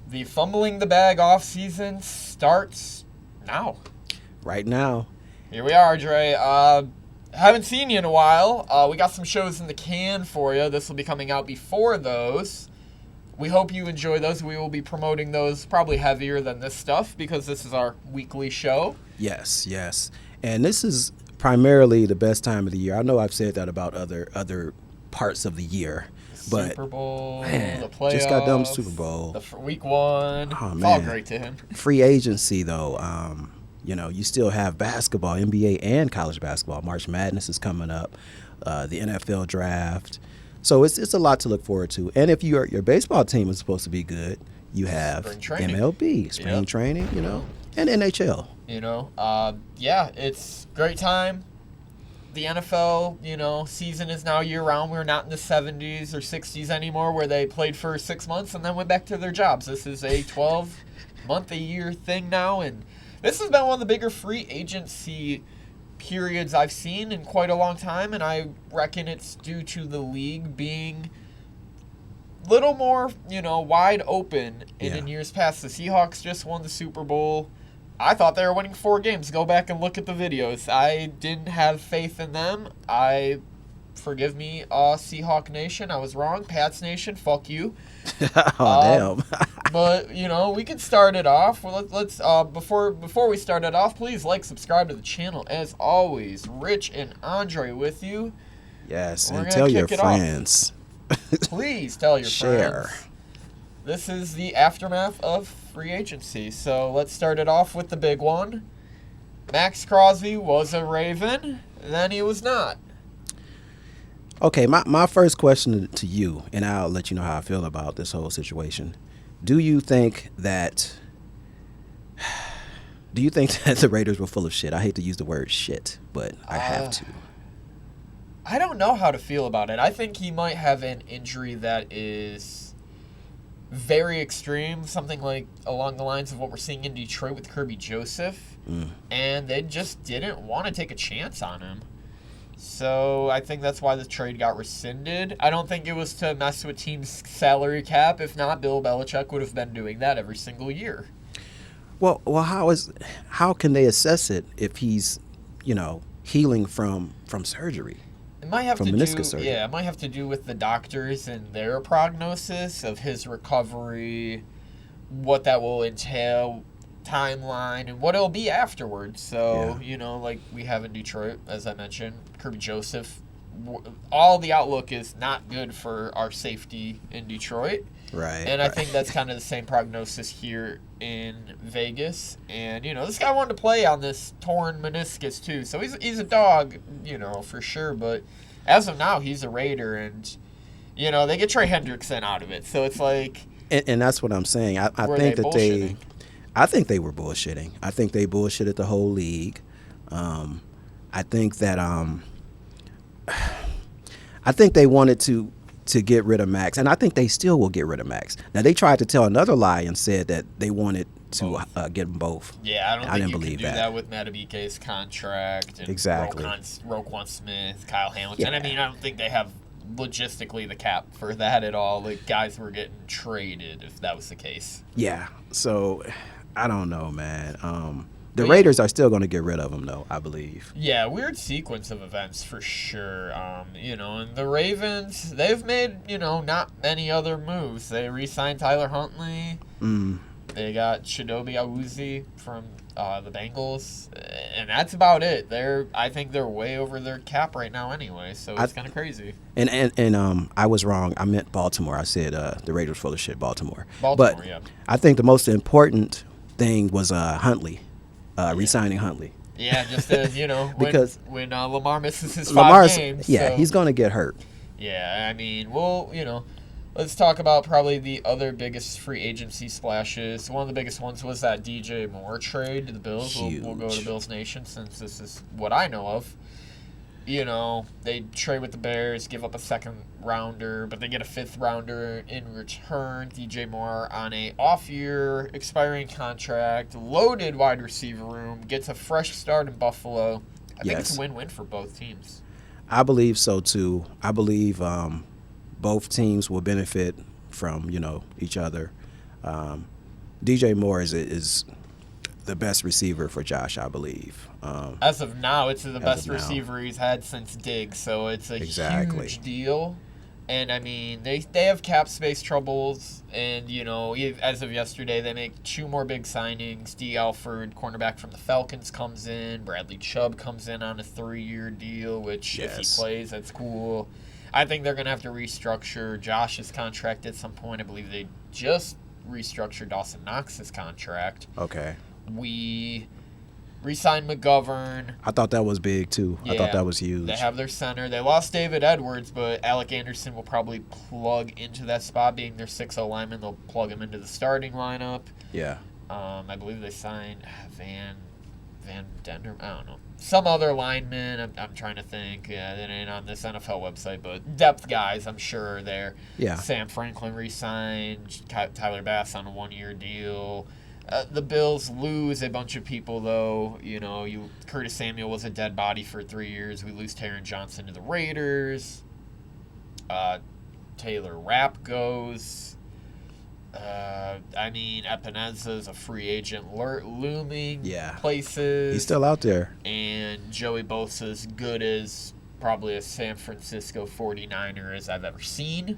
The Fumbling the Bag off season starts now. Right now. Here we are, Dre. Haven't seen you in a while. We got some shows in the can for you. This will be coming out before those. We hope you enjoy those. We will be promoting those probably heavier than this stuff because this is our weekly show. Yes. And this is primarily the best time of the year. I know I've said that about other parts of the year. But Super Bowl, man, the playoffs. just got done Super Bowl. Week 1. Oh, it's man. all great to him. Free agency, though. You still have basketball, NBA and college basketball. March Madness is coming up. The NFL draft. So it's a lot to look forward to. And if your baseball team is supposed to be good, you have MLB, spring training, and NHL. It's great time. The NFL, season is now year-round. We're not in the 70s or 60s anymore where they played for 6 months and then went back to their jobs. This is a 12-month-a-year thing now, and this has been one of the bigger free agency periods I've seen in quite a long time, and I reckon it's due to the league being a little more, wide open. And in years past, the Seahawks just won the Super Bowl. I thought they were winning 4 games. Go back and look at the videos. I didn't have faith in them. Forgive me, Seahawk Nation. I was wrong. Pats Nation, fuck you. Damn. But, we can start it off. Well, let's before we start it off, please subscribe to the channel. As always, Rich and Andre with you. Yes, and tell your friends. Please tell your Share. friends. This is the aftermath of free agency. So let's start it off with the big one. Max Crosby was a Raven, then he was not. Okay, my first question to you, and I'll let you know how I feel about this whole situation. Do you think that the Raiders were full of shit? I hate to use the word shit, but I have to. I don't know how to feel about it. I think he might have an injury that is very extreme, something like along the lines of what we're seeing in Detroit with Kirby Joseph, and they just didn't want to take a chance on him. So I think that's why the trade got rescinded. I don't think it was to mess with team's salary cap. If not, Bill Belichick would have been doing that every single year. Well, how can they assess it if he's, healing from surgery? It might have surgery. Yeah, it might have to do with the doctors and their prognosis of his recovery, what that will entail, timeline, and what it'll be afterwards. So, like we have in Detroit, as I mentioned, Kirby Joseph, all the outlook is not good for our safety in Detroit. Right. And I think that's kind of the same prognosis here in Vegas. And, this guy wanted to play on this torn meniscus, too. So he's a dog, for sure. But as of now, he's a Raider. And, they get Trey Hendrickson out of it. So it's like... And that's what I'm saying. I think that I think they were bullshitting. I think they bullshitted the whole league. I think that... I think they wanted to get rid of Max, and I think they still will get rid of Max. Now, they tried to tell another lie and said that they wanted to get them both. Yeah, I didn't think believe you can do that with Matabike's contract and exactly. Roquan Smith, Kyle Hamilton. Yeah. I mean, I don't think they have logistically the cap for that at all. Like, guys were getting traded if that was the case. Yeah, so I don't know, man. The Raiders are still going to get rid of him, though, I believe. Yeah, weird sequence of events for sure. And the Ravens, they've made, not many other moves. They re-signed Tyler Huntley. They got Chidobe Awuzie from the Bengals, and that's about it. I think they're way over their cap right now anyway, so it's kind of crazy. And I was wrong. I meant Baltimore. I said the Raiders full of shit, Baltimore. But yeah. I think the most important thing was Huntley. Re-signing Huntley. Yeah, just as, because when Lamar misses his 5 games. Yeah, so. He's going to get hurt. Yeah, I mean, let's talk about probably the other biggest free agency splashes. One of the biggest ones was that DJ Moore trade to the Bills. We'll go to Bills Nation since this is what I know of. They trade with the Bears, give up a 2nd rounder, but they get a 5th rounder in return. DJ Moore on a off-year expiring contract, loaded wide receiver room, gets a fresh start in Buffalo. I think it's a win-win for both teams. I believe so, too. I believe both teams will benefit from, each other. DJ Moore is the best receiver for Josh, I believe. As of now, it's the best of now. receiver he's had since Diggs, so it's a Exactly. huge deal. And, I mean, they have cap space troubles, and, you know, as of yesterday, they make 2 more big signings. D. Alford, cornerback from the Falcons, comes in. Bradley Chubb comes in on a 3-year deal, which, if he plays, that's cool. I think they're going to have to restructure Josh's contract at some point. I believe they just restructured Dawson Knox's contract. Okay. We re-signed McGovern. I thought that was big, too. Yeah, I thought that was huge. They have their center. They lost David Edwards, but Alec Anderson will probably plug into that spot, being their 6-0 lineman. They'll plug him into the starting lineup. Yeah. I believe they signed Van Dender. I don't know. Some other lineman. I'm trying to think. Yeah, it ain't on this NFL website, but depth guys, I'm sure, are there. Yeah. Sam Franklin re-signed. Tyler Bass on a 1-year deal. The Bills lose a bunch of people, though. You know, Curtis Samuel was a dead body for 3 years. We lose Taron Johnson to the Raiders. Taylor Rapp goes. I mean, Epeneza's a free agent looming places. He's still out there. And Joey Bosa's good as probably a San Francisco 49er as I've ever seen.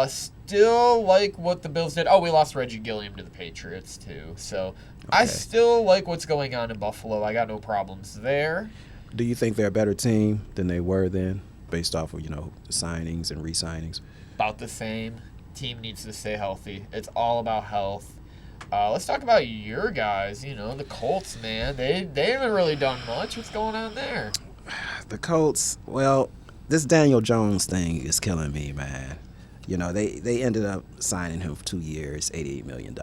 Still like what the Bills did. Oh, we lost Reggie Gilliam to the Patriots, too. So I still like what's going on in Buffalo. I got no problems there. Do you think they're a better team than they were then, based off of, the signings and re-signings? About the same. Team needs to stay healthy. It's all about health. Let's talk about your guys. The Colts, man. They haven't really done much. What's going on there? The Colts, well, this Daniel Jones thing is killing me, man. They ended up signing him for 2 years, $88 million.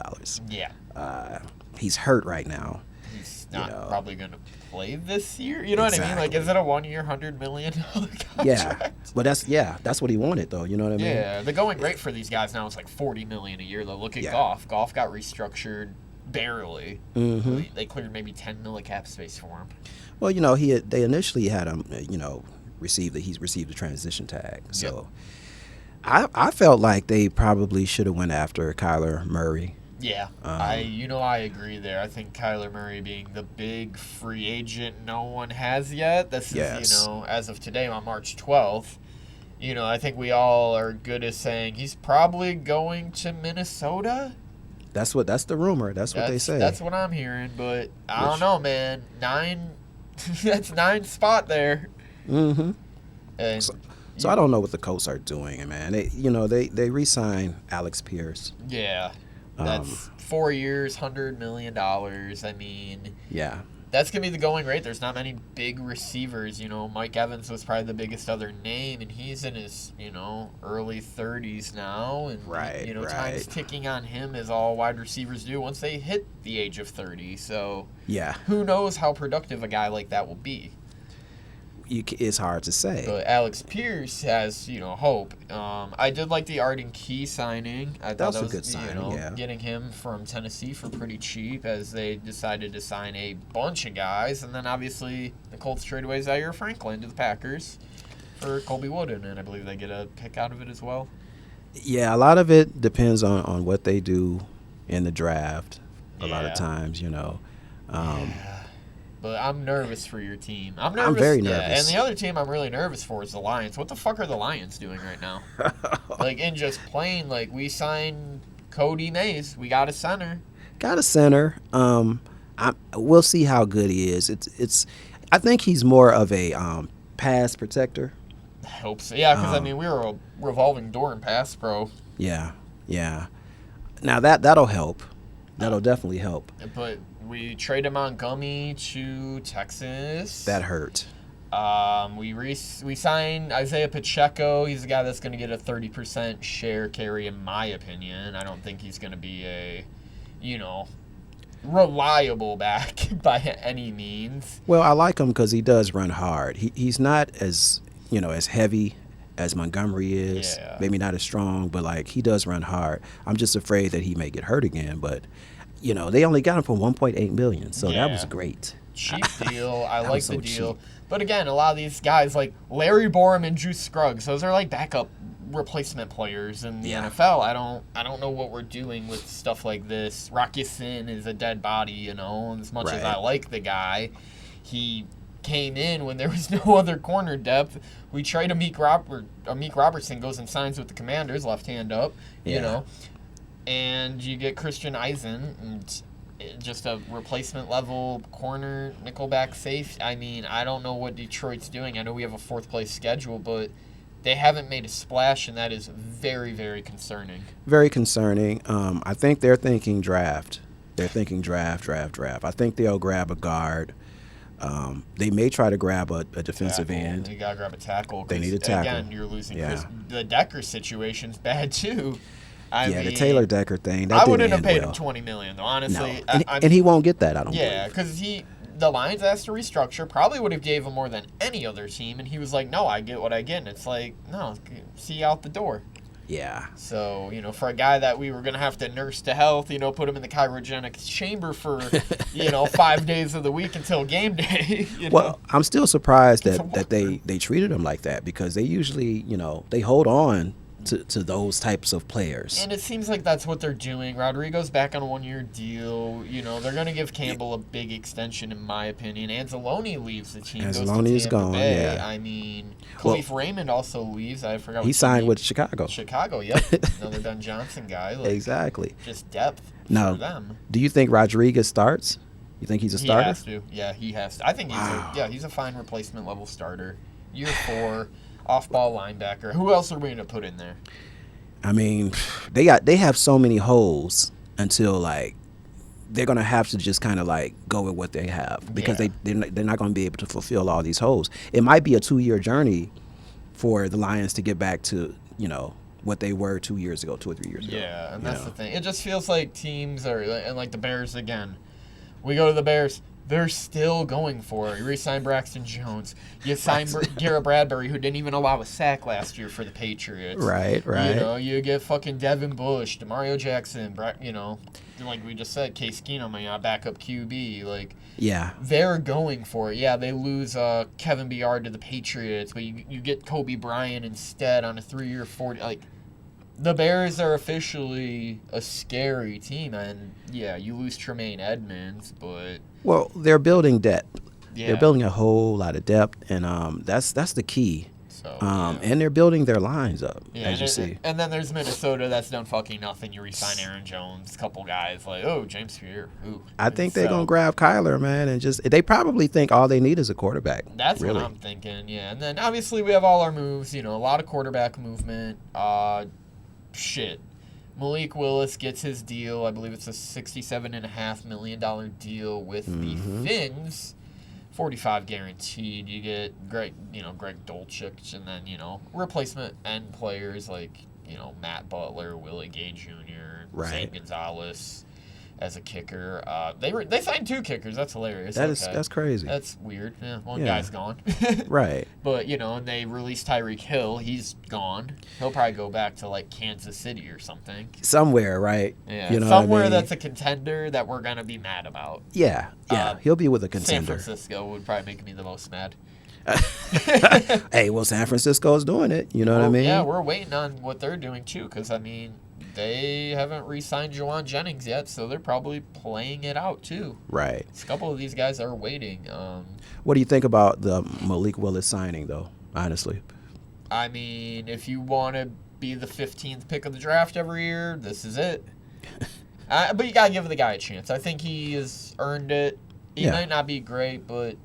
Yeah. He's hurt right now. He's not probably going to play this year. You know what I mean? Like, is it a 1-year, $100 million contract? Yeah. But that's what he wanted, though. You know what I mean? Yeah. The going rate for these guys now is like $40 million a year, though. Look at Goff. Goff got restructured barely. Mm-hmm. They cleared maybe $10 million cap space for him. Well, they initially had him, received the transition tag. So I felt like they probably should have went after Kyler Murray. Yeah, I agree there. I think Kyler Murray being the big free agent no one has yet. This is, as of today on March 12th, I think we all are good as saying he's probably going to Minnesota. That's the rumor. That's what they say. That's what I'm hearing, but I don't know, man. 9 that's 9 spot there. Mm-hmm. And so I don't know what the Colts are doing, man. They re-signed Alex Pierce. Yeah. That's 4 years, $100 million. I mean, yeah, that's going to be the going rate. There's not many big receivers. Mike Evans was probably the biggest other name, and he's in his, early 30s now. And, time's ticking on him as all wide receivers do once they hit the age of 30. So, who knows how productive a guy like that will be. It's hard to say. But Alex Pierce has, hope. I did like the Arden Key signing. I thought that was a good signing, getting him from Tennessee for pretty cheap as they decided to sign a bunch of guys. And then, obviously, the Colts trade away Zaire Franklin to the Packers for Colby Wooden, and I believe they get a pick out of it as well. Yeah, a lot of it depends on what they do in the draft a lot of times, But I'm nervous for your team. I'm nervous. I'm very nervous. Yeah, and the other team I'm really nervous for is the Lions. What the fuck are the Lions doing right now? In just plain, we signed Cody Mays. We got a center. We'll see how good he is. I think he's more of a pass protector. I hope so. Yeah, because, we were a revolving door in pass pro. Yeah. Now, that'll help. That'll definitely help. But we traded Montgomery to Texas. That hurt. We signed Isaiah Pacheco. He's a guy that's going to get a 30% share carry, in my opinion. I don't think he's going to be a, reliable back by any means. Well, I like him because he does run hard. He's not as heavy as Montgomery is. Yeah. Maybe not as strong, but he does run hard. I'm just afraid that he may get hurt again. But they only got him for $1.8 million, so that was great. Cheap deal. I like the deal. Cheap. But again, a lot of these guys like Larry Borum and Juice Scruggs, those are backup replacement players in the Yeah. NFL. I don't know what we're doing with stuff like this. Rocky Sin is a dead body, you know. As much as Right. I like the guy, he came in when there was no other corner depth. We trade Amik Robertson goes and signs with the Commanders, left hand up, you Yeah. know, and you get Christian Eisen and just a replacement level corner nickelback safe. I mean, I don't know what Detroit's doing. I know we have a 4th place schedule, but they haven't made a splash, and that is very, very concerning. Very concerning. I think they're thinking draft. They're thinking draft. I think they'll grab a guard. They may try to grab a defensive Tackle. end. You gotta grab a tackle. They 'cause, need a tackle. Again, you're losing. Yeah. The Decker situation's bad too. I The mean, Taylor Decker thing. That I didn't wouldn't have end paid well. him $20 million though. No, Honestly, and he won't get that. I don't yeah, believe. because the Lions asked to restructure. Probably would have gave him more than any other team, and he was like, "No, I get what I get." And it's like, no, see you out the door. Yeah. So, you know, for a guy that we were going to have to nurse to health, you know, put him in the cryogenic chamber for, 5 days of the week until game day. Well, I'm still surprised It's a that they treated him like that, because they usually, they hold on to those types of players. And it seems like that's what they're doing. Rodrigo's back on a 1-year deal. You know, they're going to give Campbell a big extension, in my opinion. Anzalone leaves the team. Anzalone's gone, Bay. yeah. I mean, Well, Khalif Raymond also leaves. I forgot. He what signed team with Chicago. Chicago, yep. Another Ben Johnson guy. Like, Exactly. just depth Now, for them. do you think Rodriguez starts? You think he's a starter? He has to. Yeah, he has to. I think he's a fine replacement level starter. Year 4, off-ball linebacker. Who else are we going to put in there? I mean, they have so many holes until they're gonna have to just kind of go with what they have, because Yeah. they're not gonna be able to fulfill all these holes. It might be a 2-year journey for the Lions to get back to what they were 2 years ago, 2 or 3 years ago. Yeah, and that's the thing. It just feels like teams are, and like the Bears again. We go to the Bears. They're still going for it. You re-sign Braxton Jones. You sign Garrett Bradbury, who didn't even allow a sack last year for the Patriots. Right. You get fucking Devin Bush, Demario Jackson, like we just said, Case Keenum, backup QB. Yeah. They're going for it. Yeah, they lose Kevin Byard to the Patriots, but you get Kobe Bryant instead on a 3-year, 40. The Bears are officially a scary team, and yeah, you lose Tremaine Edmonds, but Well, they're building depth. yeah, They're building a whole lot of depth, and that's the key. So, And they're building their lines up, as you and, see. and then there's Minnesota that's done fucking nothing. You re-sign Aaron Jones, a couple guys James Pierre. Ooh. I think they're gonna grab Kyler, man, and they probably think all they need is a quarterback. That's really what I'm thinking. Yeah, and then obviously we have all our moves. A lot of quarterback movement. Malik Willis gets his deal. I believe it's a $67.5 million deal with the Finns. 45 guaranteed. You get Greg Dulcich, and then replacement end players like Matt Butler, Willie Gay Jr., Right. Zane Gonzalez as a kicker. They signed 2 kickers. That's hilarious. That's crazy. That's weird. Yeah, one Yeah. guy's gone. Right. But and they released Tyreek Hill. He's gone. He'll probably go back to Kansas City or something. Somewhere, right? Yeah, You know somewhere what I mean? that's a contender that we're gonna be mad about. Yeah. He'll be with a San contender. Francisco would probably make me the most mad. Hey, well, San Francisco's doing it. You know what I mean? Yeah, we're waiting on what they're doing too, because they haven't re-signed Juwan Jennings yet, so they're probably playing it out too. Right. A couple of these guys are waiting. What do you think about the Malik Willis signing, though? Honestly. If you want to be the 15th pick of the draft every year, this is it. But you gotta give the guy a chance. I think he has earned it. He might not be great, but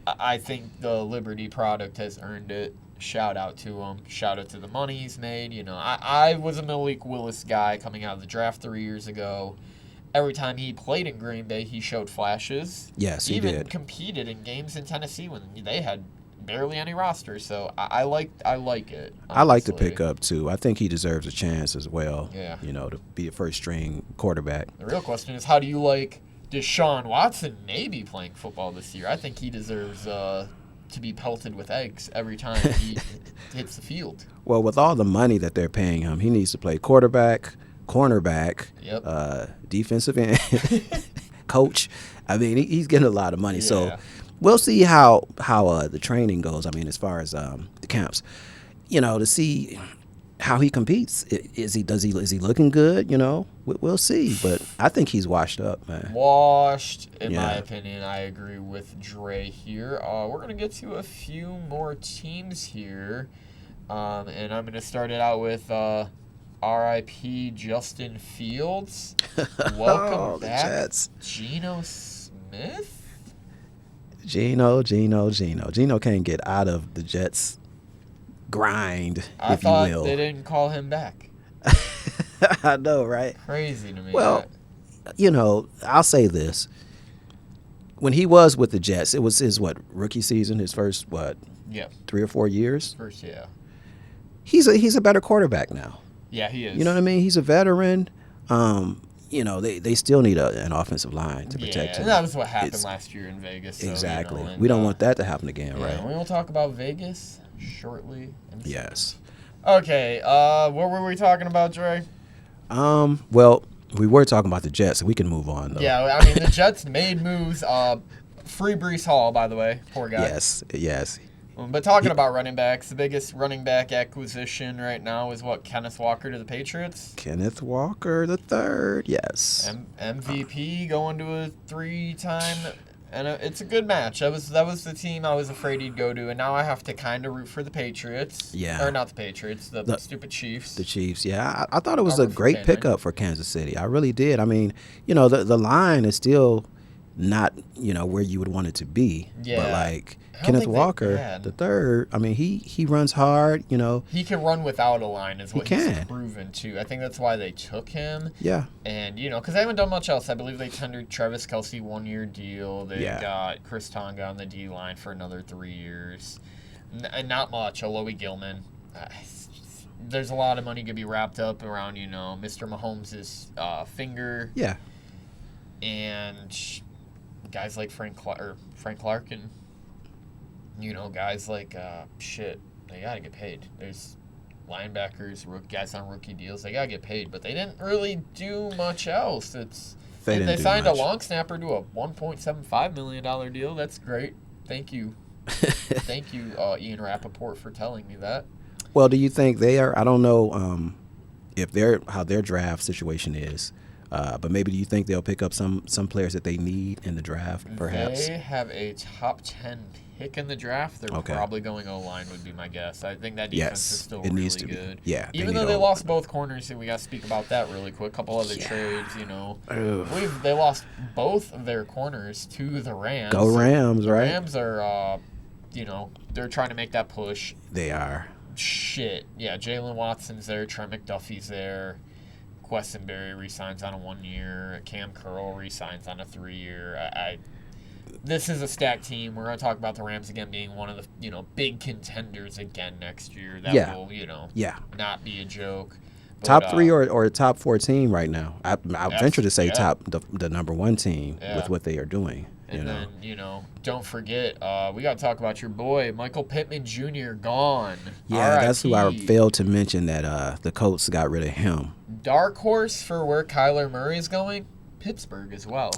I think the Liberty product has earned it. Shout out to him. Shout out to the money he's made. I was a Malik Willis guy coming out of the draft 3 years ago. Every time he played in Green Bay, he showed flashes. Yes, he even did. competed in games in Tennessee when they had barely any roster. So I like it. Honestly. I like the pickup too. I think he deserves a chance as well. Yeah. To be a first string quarterback. The real question is, how do you like Deshaun Watson maybe playing football this year? I think he deserves to be pelted with eggs every time he hits the field. Well, with all the money that they're paying him, he needs to play quarterback, cornerback, defensive end, coach. He's getting a lot of money. Yeah. So we'll see how the training goes. As far as the camps, to see how he competes. Is he looking good? You know, we'll see. But I think he's washed up, man. Washed, in my Yeah. opinion. I agree with Dre here. We're going to get to a few more teams here. And I'm going to start it out with R.I.P. Justin Fields. Welcome The back, Jets. Geno Smith. Geno can't get out of the Jets grind, I if you thought will. they didn't call him back. I know, right? Crazy to me. Well, you know, I'll say this. When he was with the Jets, it was his, rookie season, his first, yeah, 3 or 4 years? first, yeah. He's a better quarterback now. Yeah, he is. You know what I mean? He's a veteran. You know, they still need an offensive line to protect him. And that was what happened It's- last year in Vegas. So, Exactly. You know, and, we don't want that to happen again, yeah, right? We will talk about Vegas shortly. Yes. Okay, what were we talking about, Dre? Well, we were talking about the Jets, so we can move on, though. Yeah, I mean, the Jets made moves. Free Brees Hall, by the way. Poor guy. Yes. But talking about running backs, the biggest running back acquisition right now is what? Kenneth Walker to the Patriots? Kenneth Walker the third, yes. MVP going to a 3-time, and it's a good match. That was the team I was afraid he'd go to, and now I have to kind of root for the Patriots. Yeah. Or not the Patriots, the stupid Chiefs. The Chiefs, yeah. I thought it was I'll a root for great Tanner. pickup for Kansas City. I really did. I mean, you know, the line is still not, you know, where you would want it to be. Yeah. But, like, I don't Kenneth think they Walker can. the third, I mean, he runs hard, you know. He can run without a line is what he's can. proven, too. I think that's why they took him. Yeah. And, you know, because they haven't done much else. I believe they tendered Travis Kelce 1-year deal. They Yeah. got Chris Tonga on the D-line for another 3 years. And not much. Aloe Gilman. There's a lot of money going to be wrapped up around, you know, Mr. Mahomes' finger. Yeah. And guys like Frank Clark and, you know, guys like, they got to get paid. There's linebackers, guys on rookie deals. They got to get paid. But they didn't really do much else. They signed a long snapper to a $1.75 million deal. That's great. Thank you. Thank you, Ian Rappaport, for telling me that. Well, do you think they are? I don't know how their draft situation is, but maybe do you think they'll pick up some players that they need in the draft? Perhaps They have a top 10 pick in the draft. They're probably going O-line would be my guess. I think that defense is still it really needs to good. Be. Yeah, Even though they lost both corners, and we got to speak about that really quick. A couple other trades, you know. They lost both of their corners to the Rams. Go Rams, right? The Rams are, you know, they're trying to make that push. They are. Shit. Yeah, Jalen Watson's there. Trent McDuffie's there. Questenberry re-signs on a 1-year. Cam Curl re-signs on a 3-year. This is a stacked team. We're going to talk about the Rams again being one of the, you know, big contenders again next year. That will, you know, not be a joke. But, top 3 or top 4 team right now. I venture to say the number 1 team with what they are doing. And then, you know, don't forget, we got to talk about your boy, Michael Pittman Jr., gone. Yeah, R.I.P. that's who I failed to mention that the Colts got rid of him. Dark horse for where Kyler Murray is going, Pittsburgh as well.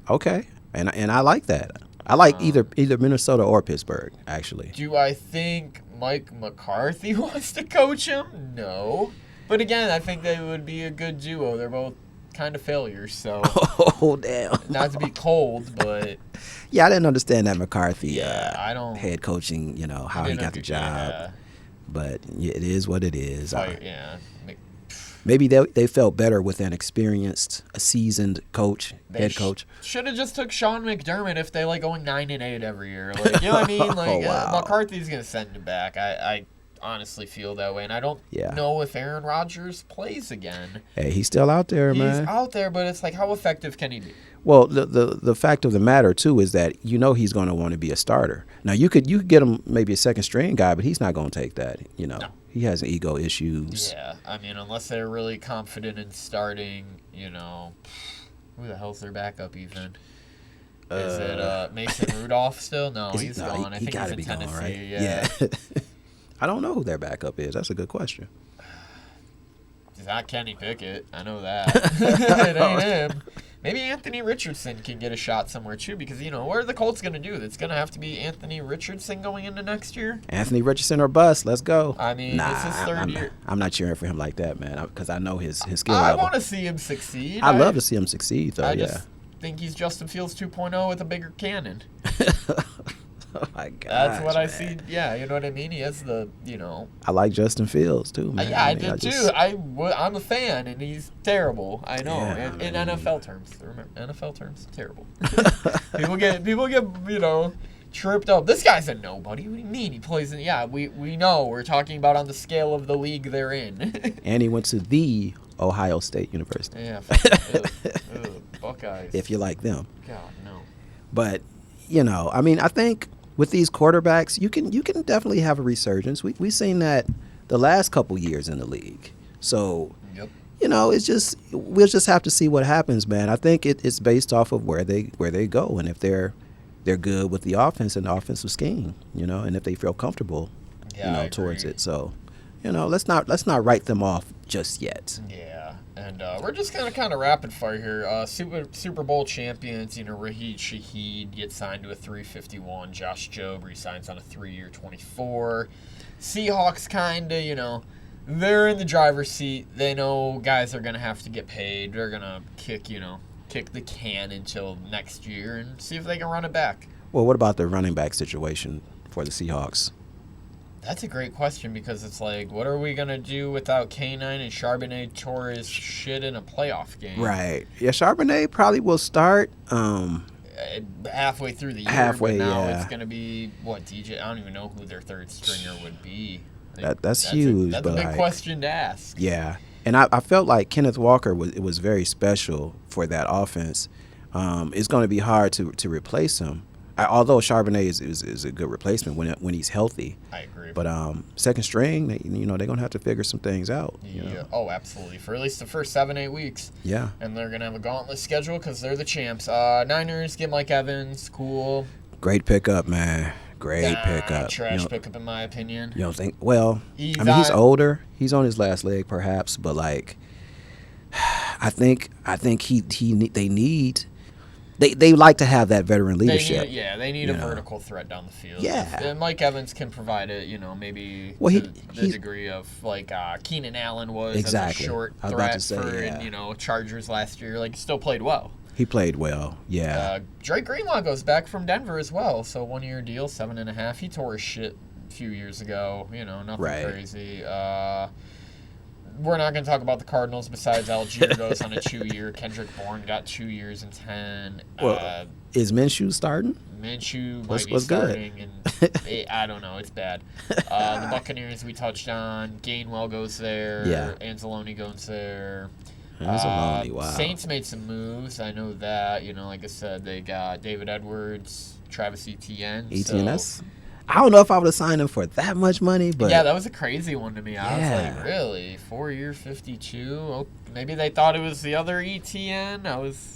Okay, and I like that. I like either Minnesota or Pittsburgh, actually. Do I think Mike McCarthy wants to coach him? No. But again, I think they would be a good duo. They're both kind of failures, so. Oh, damn. Not to be cold, but. Yeah, I didn't understand that McCarthy I don't, head coaching, you know, how he got the job. Yeah. But it is what it is. Yeah. Maybe they felt better with an experienced, a seasoned head coach. Should have just took Sean McDermott if they like going 9-8 every year. Like, you know what I mean? Like McCarthy's gonna send him back. I honestly feel that way, and I don't know if Aaron Rodgers plays again. Hey, he's still out there, man. He's out there, but it's like, how effective can he be? Well, the fact of the matter too is that you know he's going to want to be a starter. Now you could get him maybe a second string guy, but he's not going to take that. You know, he has ego issues. Yeah, I mean, unless they're really confident in starting, you know, who the hell's their backup even? Is it Mason Rudolph still? No, he's gone. I think he's in Tennessee. Gone, right? Yeah. I don't know who their backup is. That's a good question. It's not Kenny Pickett. I know that. It ain't him. Maybe Anthony Richardson can get a shot somewhere too, because what are the Colts going to do? It's going to have to be Anthony Richardson going into next year. Anthony Richardson or bust. Let's go. I mean, it's his third year. I'm not cheering for him like that, man, because I know his skill I level. want to see him succeed. I love to see him succeed, though. I just think he's Justin Fields 2.0 with a bigger cannon. Oh my God. That's what I see. Yeah, you know what I mean? He has the, I like Justin Fields, too, man. Yeah, I did too. I'm a fan, and he's terrible. I know. Yeah, in man. NFL terms. Remember, NFL terms, terrible. people get, tripped up. This guy's a nobody. What do you mean? He plays in, we know. We're talking about on the scale of the league they're in. And he went to the Ohio State University. Yeah. Buckeyes. If you like them. God, no. But, I think with these quarterbacks, you can definitely have a resurgence. We've seen that the last couple years in the league. So, Yep. it's just we'll just have to see what happens, man. I think it's based off of where they go, and if they're good with the offense and the offensive scheme, and if they feel comfortable, towards it. So, let's not write them off just yet. Yeah. And we're just going to kind of rapid fire here. Super Bowl champions, Raheed Shaheed gets signed to a $351. Josh Jobe resigns on a 3-year $24. Seahawks kind of, they're in the driver's seat. They know guys are going to have to get paid. They're going to kick the can until next year and see if they can run it back. Well, what about the running back situation for the Seahawks? That's a great question, because it's like, what are we going to do without K9 and Charbonnet tore his shit in a playoff game? Right. Yeah, Charbonnet probably will start halfway through the year. Halfway, but now yeah. It's going to be, DJ? I don't even know who their third stringer would be. That's huge. That's a big question to ask. Yeah. And I felt like Kenneth Walker was very special for that offense. It's going to be hard to replace him. Although Charbonnet is a good replacement when he's healthy. I agree. But second string, they're going to have to figure some things out. Yeah. Oh, absolutely. For at least the first 7-8 weeks. Yeah. And they're going to have a gauntlet schedule because they're the champs. Niners get Mike Evans. Cool. Great pickup, man. Great pickup. Trash pickup, in my opinion. You don't think? Well, he's older. He's on his last leg, perhaps. But, I think they need... They like to have that veteran leadership. They need a vertical threat down the field. Yeah. And Mike Evans can provide it, maybe the degree of Keenan Allen was exactly. as a short I was about threat to say, for Chargers last year. He still played well. He played well, yeah. Drake Greenlaw goes back from Denver as well, so 1-year deal, 7.5. He tore his shit a few years ago. Nothing crazy. We're not going to talk about the Cardinals besides Algier goes on a 2-year. Kendrick Bourne got 2 years and 10. Well, is Minshew starting? Minshew might be starting. And I don't know. It's bad. The Buccaneers we touched on. Gainwell goes there. Yeah. Anzalone goes there. Anzalone, wow. Saints made some moves. I know that. Like I said, they got David Edwards, Travis Etienne. ETNS? I don't know if I would have signed him for that much money, but yeah, that was a crazy one to me. I was like, really? 4-year, 52? Oh, maybe they thought it was the other ETN.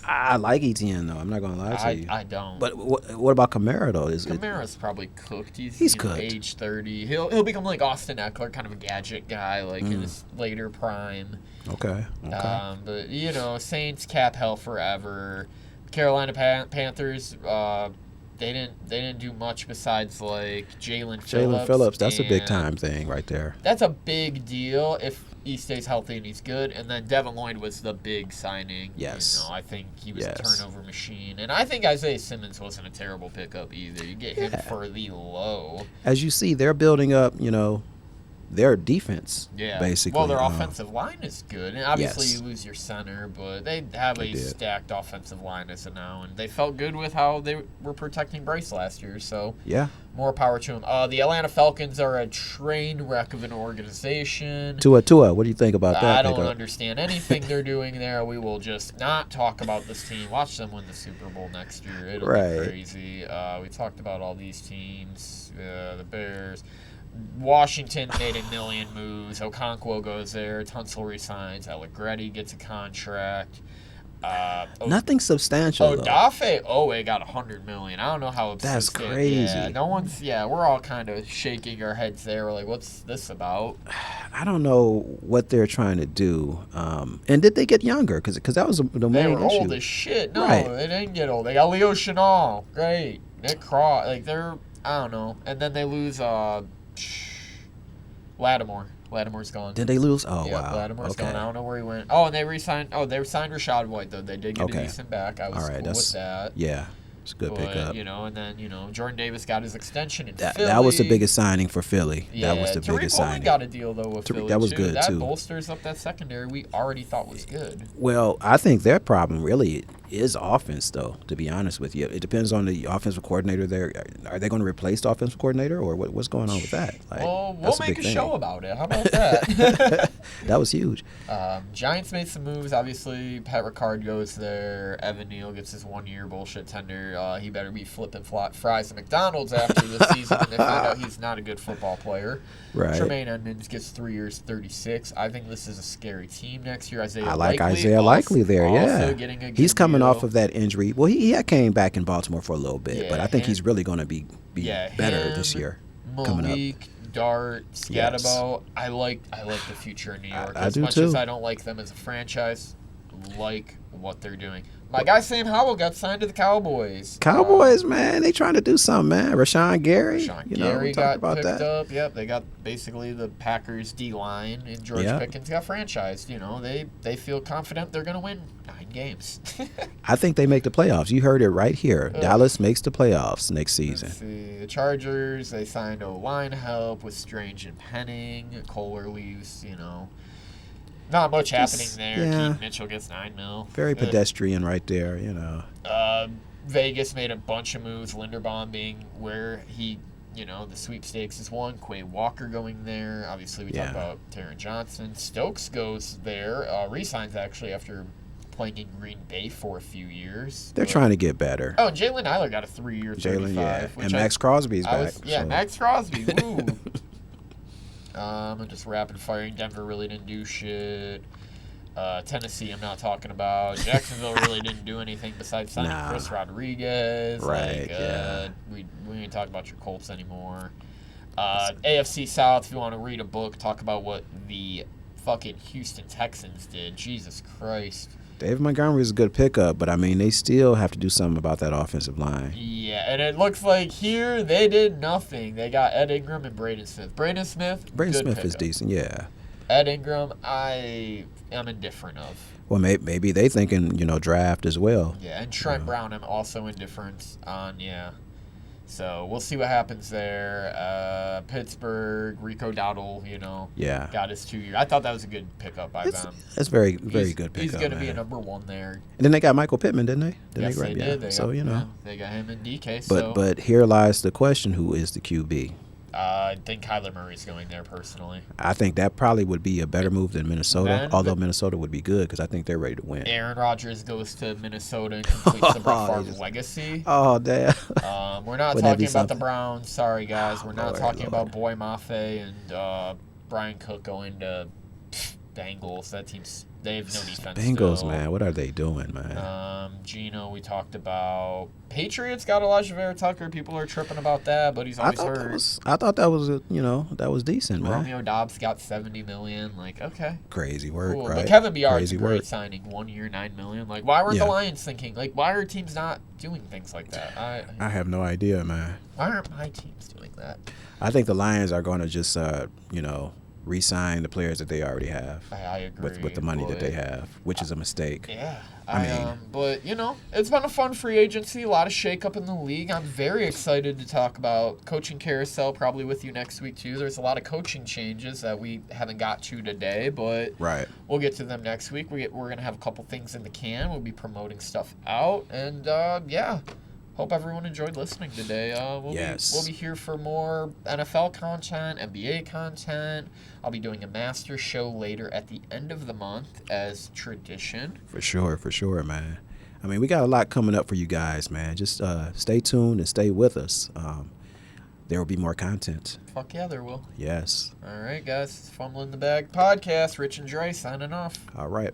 I like ETN though. I'm not gonna lie to you. I don't. But what about Kamara though? Kamara's probably cooked. He's cooked. Age 30. He'll become like Austin Eckler, kind of a gadget guy, in his later prime. Okay. But Saints cap hell forever. Carolina Panthers. They didn't do much besides Jalen Phillips. That's a big time thing right there. That's a big deal if he stays healthy and he's good. And then Devin Lloyd was the big signing. Yes. I think he was a turnover machine. And I think Isaiah Simmons wasn't a terrible pickup either. You get him for the low. As you see, they're building up, their defense, basically. Well, their offensive line is good. And obviously you lose your center, but they have a stacked offensive line as of now. And they felt good with how they were protecting Bryce last year. So more power to them. The Atlanta Falcons are a train wreck of an organization. Tua, what do you think about that? I don't understand anything they're doing there. We will just not talk about this team. Watch them win the Super Bowl next year. It'll be crazy. We talked about all these teams. The Bears. Washington made a million moves. Okonkwo goes there. Tunsil resigns. Allegretti gets a contract. Nothing substantial, though. Dafe Owe got $100 million. I don't know how That's substantial. crazy. Yeah, no one's. Yeah, we're all kind of shaking our heads there. We're like, what's this about? I don't know what they're trying to do. And did they get younger? Because that was the They main were issue. old as shit. No, Right. they didn't get old. They got Leo Chenal. Great. Nick Cross. Like, they're, I don't know. And then they lose Lattimore. Lattimore's gone. Did they lose? Oh, Yeah, wow. Lattimore's Okay. gone. I don't know where he went. Oh, and they re-signed. Oh, they signed Rashad White, though. They did get Okay. a decent back. I was All right, cool with that. Yeah, it's a good But, pickup. and then, Jordan Davis got his extension in That Philly. was the biggest signing for Philly. Yeah, That was the Tariq biggest Woolen signing. got a deal, though, with Philly, that was too. good, That too. bolsters up that secondary we already thought was good. Well, I think their problem really is offense, though, to be honest with you. It depends on the offensive coordinator there. Are they going to replace the offensive coordinator, or what's going on with that? Like, Well, we'll that's make a big show thing. about it. How about that? That was huge. Giants made some moves. Obviously, Pat Ricard goes there. Evan Neal gets his 1-year bullshit tender. He better be flipping fries at McDonald's after the season when they find out he's not a good football player. Right. Tremaine Edmonds gets 3 years, 36. I think this is a scary team next year. I like Isaiah Likely there, yeah. Also getting a good He's coming deal. off of that injury. Well, he came back in Baltimore for a little bit, but I think he's really going to be better this year coming up. Malik, Dart, Yes. Scatabo. I like the future in New York. I as do much too. as I don't like them as a franchise, like what they're doing. My guy Sam Howell got signed to the Cowboys. Cowboys, man, they trying to do something, man. Rashawn Gary. Sean we Gary talked got about picked that. up. Yep, they got basically the Packers D-line, and George Yep. Pickens got franchised. They feel confident they're going to win 9 games. I think they make the playoffs. You heard it right here. Dallas makes the playoffs next season. Let's see. The Chargers, they signed O-line help with Strange and Penning. Kohler leaves, Not much happening there. yeah. Keaton Mitchell gets $9 million. Very pedestrian right there, Vegas made a bunch of moves. Linderbaum being where he, the sweepstakes is one. Quay Walker going there. Obviously, we talked about Taron Johnson. Stokes goes there. Resigns actually after playing in Green Bay for a few years. They're trying to get better. Oh, and Jalen Nyler got a 3-year 35. Jalen, yeah. which And Max Crosby's back. Yeah, so. Max Crosby. Woo. I'm just rapid firing. Denver really didn't do shit. Tennessee, I'm not talking about. Jacksonville really didn't do anything besides signing Chris Rodriguez. Right, We ain't talking about your Colts anymore. AFC South, if you want to read a book, talk about what the fucking Houston Texans did. Jesus Christ. David Montgomery is a good pickup, but, I mean, they still have to do something about that offensive line. Yeah, and it looks like here they did nothing. They got Ed Ingram and Braden Smith. Braden Smith is decent, yeah. Ed Ingram, I am indifferent of. Well, maybe they thinking, draft as well. Yeah, and Trent Brown, I'm also indifferent on, So we'll see what happens there. Pittsburgh, Rico Dowdle, got his 2 years. I thought that was a good pickup by them. That's very, very good pickup. He's going to be a number 1 there. And then they got Michael Pittman, didn't they? Yes, they did. They so, they got him in DK. But here lies the question, who is the QB? I think Kyler Murray's going there personally. I think that probably would be a better move than Minnesota, although Minnesota would be good because I think they're ready to win. Aaron Rodgers goes to Minnesota and completes the Brett Favre legacy. Oh, damn. We're not talking about the Browns. Sorry, guys. We're not talking about Boy Mafe and Brian Cook going to Bengals. That team's they have no defense. Bengals, still. Man, what are they doing, man? Gino, we talked about. Patriots got Elijah Vera Tucker. People are tripping about that, but he's always hurt. I thought that was that was decent, man. Romeo Dobbs got $70 million. Like, okay, crazy work, cool. right? But Kevin Byard's a great work. signing. 1 year, $9 million. Like, why weren't the Lions thinking? Like, why are teams not doing things like that? I have no idea, man. Why aren't my teams doing that? I think the Lions are going to just re-sign the players that they already have. I agree. With the money that they have, which is a mistake. Yeah. I mean, but, it's been a fun free agency, a lot of shakeup in the league. I'm very excited to talk about coaching carousel probably with you next week, too. There's a lot of coaching changes that we haven't got to today, but we'll get to them next week. We're going to have a couple things in the can. We'll be promoting stuff out. And, hope everyone enjoyed listening today. We'll be here for more NFL content, NBA content. I'll be doing a master show later at the end of the month as tradition. For sure, man. I mean, we got a lot coming up for you guys, man. Just stay tuned and stay with us. There will be more content. Fuck yeah, there will. Yes. All right, guys. Fumbling the Bag Podcast. Rich and Dre signing off. All right.